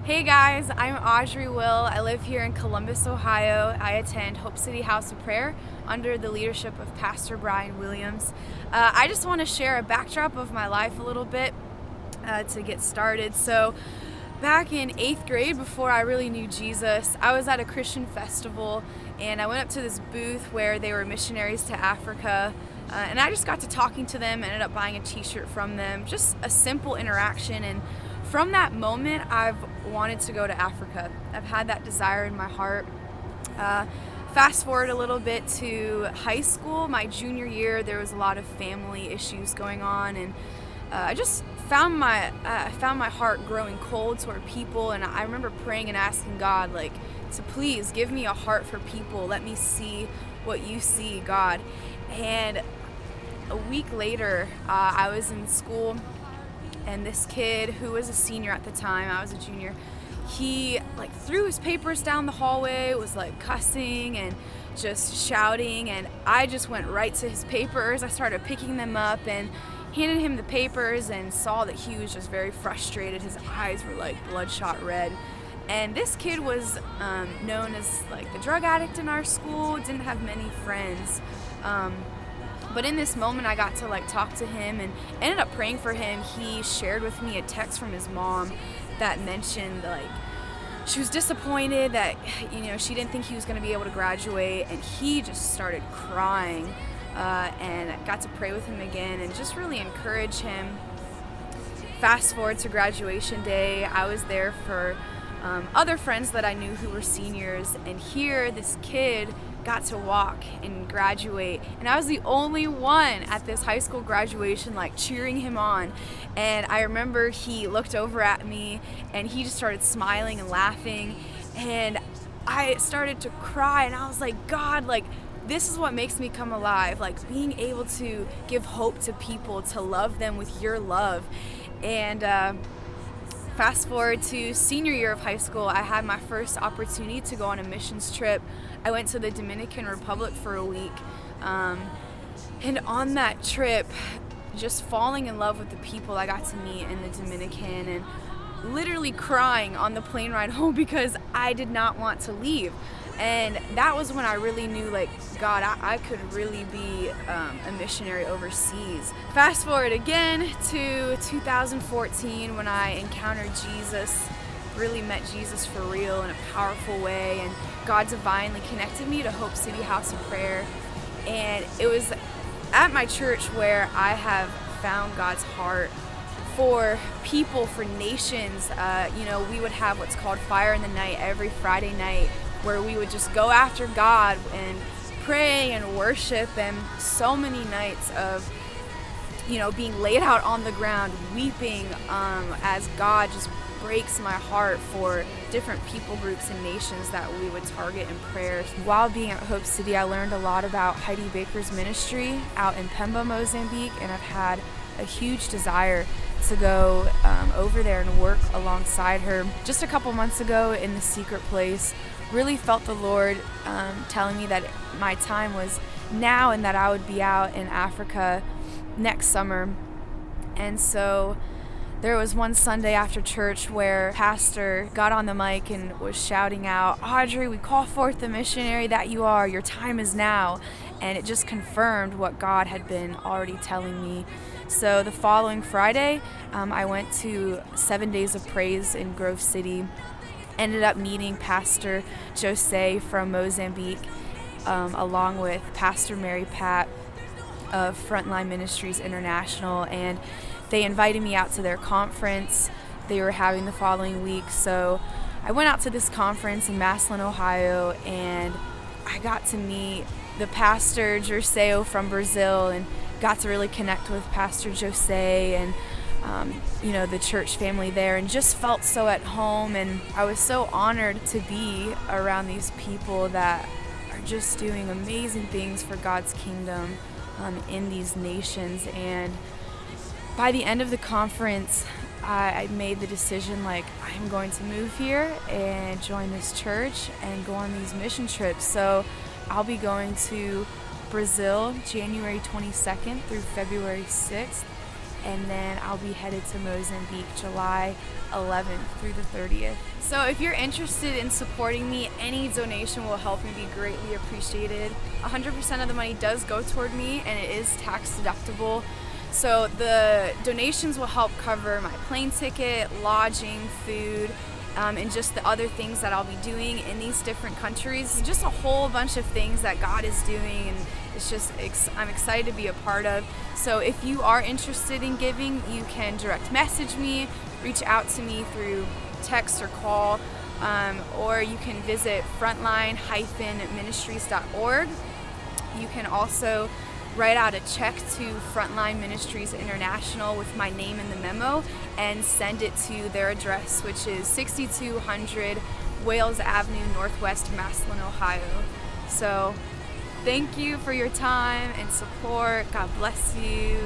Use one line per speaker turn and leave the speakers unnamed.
Hey guys, I'm Audrey I live here in Columbus, Ohio. I attend Hope City House of Prayer under the leadership of Pastor Brian Williams. I just want to share a backdrop of my life a little bit to get started. So back in 8th grade, before I really knew Jesus, I was at a Christian festival and I went up to this booth where they were missionaries to Africa. And I just got to talking to them, ended up buying a t-shirt from them, just a simple interaction. And from that moment, I've wanted to go to Africa. I've had that desire in my heart. Fast forward a little bit to high school, my junior year, there was a lot of family issues going on, and I just found my heart growing cold toward people. And I remember praying and asking God, to please give me a heart for people. Let me see what you see, God. And a week later, I was in school, and this kid who was a senior at the time, I was a junior, he threw his papers down the hallway, was cussing and just shouting, and I just went right to his papers. I started picking them up and handed him the papers and saw that he was just very frustrated. His eyes were bloodshot red. And this kid was known as the drug addict in our school, didn't have many friends. But in this moment, I got to talk to him and ended up praying for him. He shared with me a text from his mom that mentioned she was disappointed that she didn't think he was going to be able to graduate, and he just started crying. And I got to pray with him again and just really encourage him. Fast forward to graduation day, I was there for other friends that I knew who were seniors, and here this kid got to walk and graduate, and I was the only one at this high school graduation cheering him on. And I remember he looked over at me and he just started smiling and laughing, and I started to cry, and I was like, God, this is what makes me come alive, being able to give hope to people, to love them with your love. And fast forward to senior year of high school, I had my first opportunity to go on a missions trip. I went to the Dominican Republic for a week. And on that trip, just falling in love with the people I got to meet in the Dominican, and literally crying on the plane ride home because I did not want to leave. And that was when I really knew, God, I could really be a missionary overseas. Fast forward again to 2014 when I encountered Jesus, really met Jesus for real in a powerful way, and God divinely connected me to Hope City House of Prayer. And it was at my church where I have found God's heart for people, for nations. We would have what's called Fire in the Night every Friday night, where we would just go after God and pray and worship, and so many nights of being laid out on the ground weeping as God just breaks my heart for different people groups and nations that we would target in prayer. While being at Hope City, I learned a lot about Heidi Baker's ministry out in Pemba, Mozambique, and I've had a huge desire to go over there and work alongside her. Just a couple months ago in the secret place, really felt the Lord telling me that my time was now and that I would be out in Africa next summer. And so there was one Sunday after church where pastor got on the mic and was shouting out, "Audrey, we call forth the missionary that you are. Your time is now." And it just confirmed what God had been already telling me. So the following Friday, I went to 7 Days of Praise in Grove City. Ended up meeting Pastor Jose from Mozambique, along with Pastor Mary Pat of Frontline Ministries International, and they invited me out to their conference they were having the following week. So I went out to this conference in Massillon, Ohio, and I got to meet the pastor Jose from Brazil, and got to really connect with Pastor Jose and the church family there, and just felt so at home. And I was so honored to be around these people that are just doing amazing things for God's kingdom in these nations. And by the end of the conference, I made the decision, I'm going to move here and join this church and go on these mission trips. So I'll be going to Brazil January 22nd through February 6th. and then I'll be headed to Mozambique July 11th through the 30th. So if you're interested in supporting me, any donation will help me be greatly appreciated. 100% of the money does go toward me, and it is tax deductible. So the donations will help cover my plane ticket, lodging, food, and just the other things that I'll be doing in these different countries. Just a whole bunch of things that God is doing, and it's just, I'm excited to be a part of. So if you are interested in giving, you can direct message me, reach out to me through text or call, or you can visit frontline-ministries.org. You can also write out a check to Frontline Ministries International with my name in the memo and send it to their address, which is 6200 Wales Avenue, Northwest Massillon, Ohio. So thank you for your time and support. God bless you.